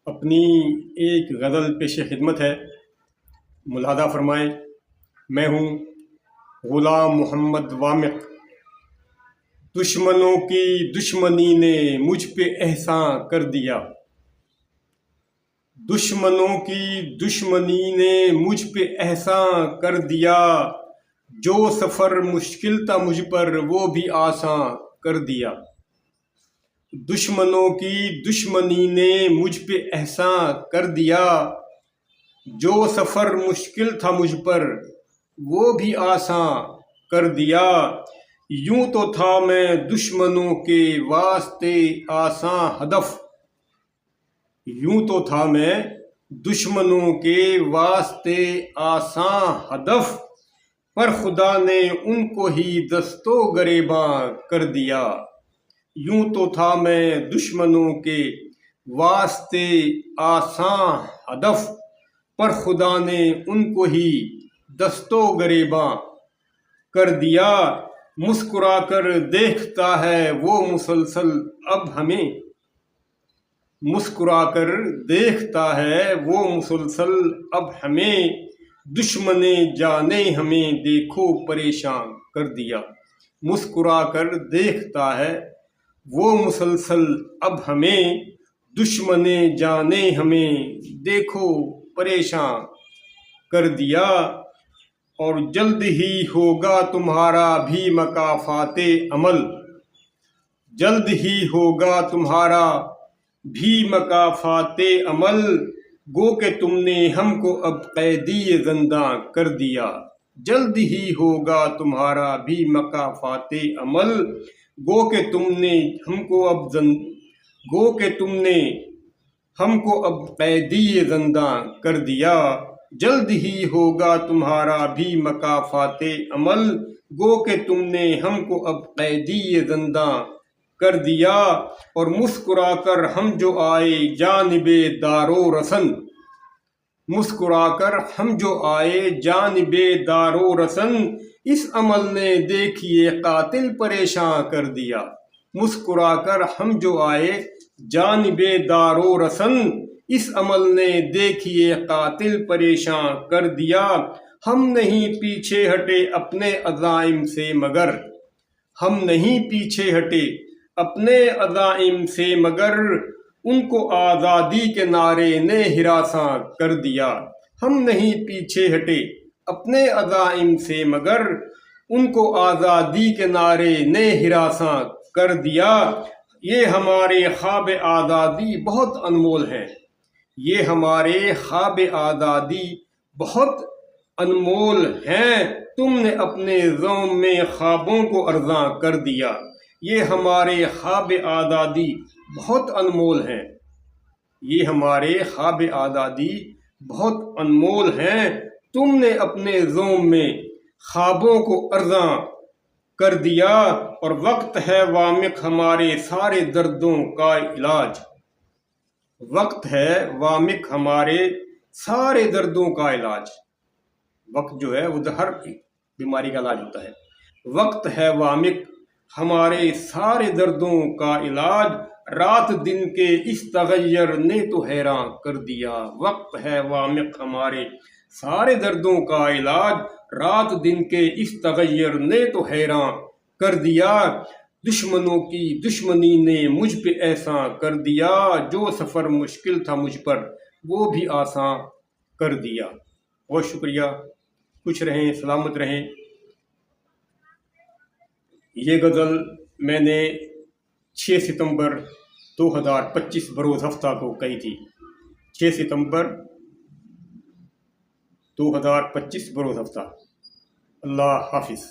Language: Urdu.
اپنی ایک غزل پیش خدمت ہے، ملاحظہ فرمائیں۔ میں ہوں غلام محمد وامق، دشمنوں کی دشمنی نے مجھ پہ احسان کر دیا، دشمنوں کی دشمنی نے مجھ پہ احسان کر دیا، جو سفر مشکل تھا مجھ پر وہ بھی آسان کر دیا، دشمنوں کی دشمنی نے مجھ پہ احسان کر دیا، جو سفر مشکل تھا مجھ پر وہ بھی آسان کر دیا، یوں تو تھا میں دشمنوں کے واسطے آساں ہدف، یوں تو تھا میں دشمنوں کے واسطے آساں ہدف، پر خدا نے ان کو ہی دست و گریباں کر دیا، یوں تو تھا میں دشمنوں کے واسطے آساں ہدف، پر خدا نے ان کو ہی دست و گریباں کر دیا، مسکرا کر دیکھتا ہے وہ مسلسل اب ہمیں، مسکرا کر دیکھتا ہے وہ مسلسل اب ہمیں، دشمن جانے ہمیں دیکھو پریشان کر دیا، مسکرا کر دیکھتا ہے وہ مسلسل اب ہمیں، دشمن جانے ہمیں دیکھو پریشان کر دیا، اور جلد ہی ہوگا تمہارا بھی مکافات عمل، جلد ہی ہوگا تمہارا بھی مکافات عمل، گو کہ تم نے ہم کو اب قیدی زنداں کر دیا، جلد ہی ہوگا تمہارا بھی مکافات عمل، گو کہ تم نے ہم کو اب قیدی زنداں کر دیا، جلد ہی ہوگا تمہارا بھی مکافات عمل، گو کہ تم نے ہم کو اب قیدی زنداں کر دیا، اور مسکرا کر ہم جو آئے جانب دار و رسن، مسکرا کر ہم جو آئے جانب دار و رسن، اس عمل نے دیکھیے قاتل پریشان کر دیا، مسکرا کر ہم جو آئے جانب دار و رسن، اس عمل نے دیکھیے قاتل پریشان کر دیا، ہم نہیں پیچھے ہٹے اپنے عزائم سے مگر، ہم نہیں پیچھے ہٹے اپنے عزائم سے مگر، ان کو آزادی کے نعرے نے ہراساں کر دیا، ہم نہیں پیچھے ہٹے اپنے عزائم سے مگر، ان کو آزادی کے نعرے نے ہراساں کر دیا، یہ ہمارے خواب آزادی بہت انمول ہیں، یہ ہمارے خواب آزادی بہت انمول ہیں، تم نے اپنے زوم میں خوابوں کو ارزاں کر دیا، یہ ہمارے خواب آزادی بہت انمول ہیں، یہ ہمارے خواب آزادی بہت انمول ہیں، تم نے اپنے زوم میں خوابوں کو ارزاں کر دیا، اور وقت ہے وامق ہمارے سارے دردوں کا علاج، وقت ہے وامق ہمارے سارے دردوں کا علاج، وقت جو ہے وہ ہر بیماری کا علاج ہوتا ہے، وقت ہے وامق ہمارے سارے دردوں کا علاج، رات دن کے اس تغیر نے تو حیران کر دیا، وقت ہے وامق ہمارے سارے دردوں کا علاج، رات دن کے اس تغیر نے تو حیران کر دیا، دشمنوں کی دشمنی نے مجھ پہ احسان کر دیا، جو سفر مشکل تھا مجھ پر وہ بھی آسان کر دیا۔ بہت شکریہ، خوش رہیں، سلامت رہیں۔ یہ غزل میں نے 6 ستمبر 2025 بروز ہفتہ کو کہی تھی، 6 ستمبر 2025 بروز ہفتہ۔ اللہ حافظ۔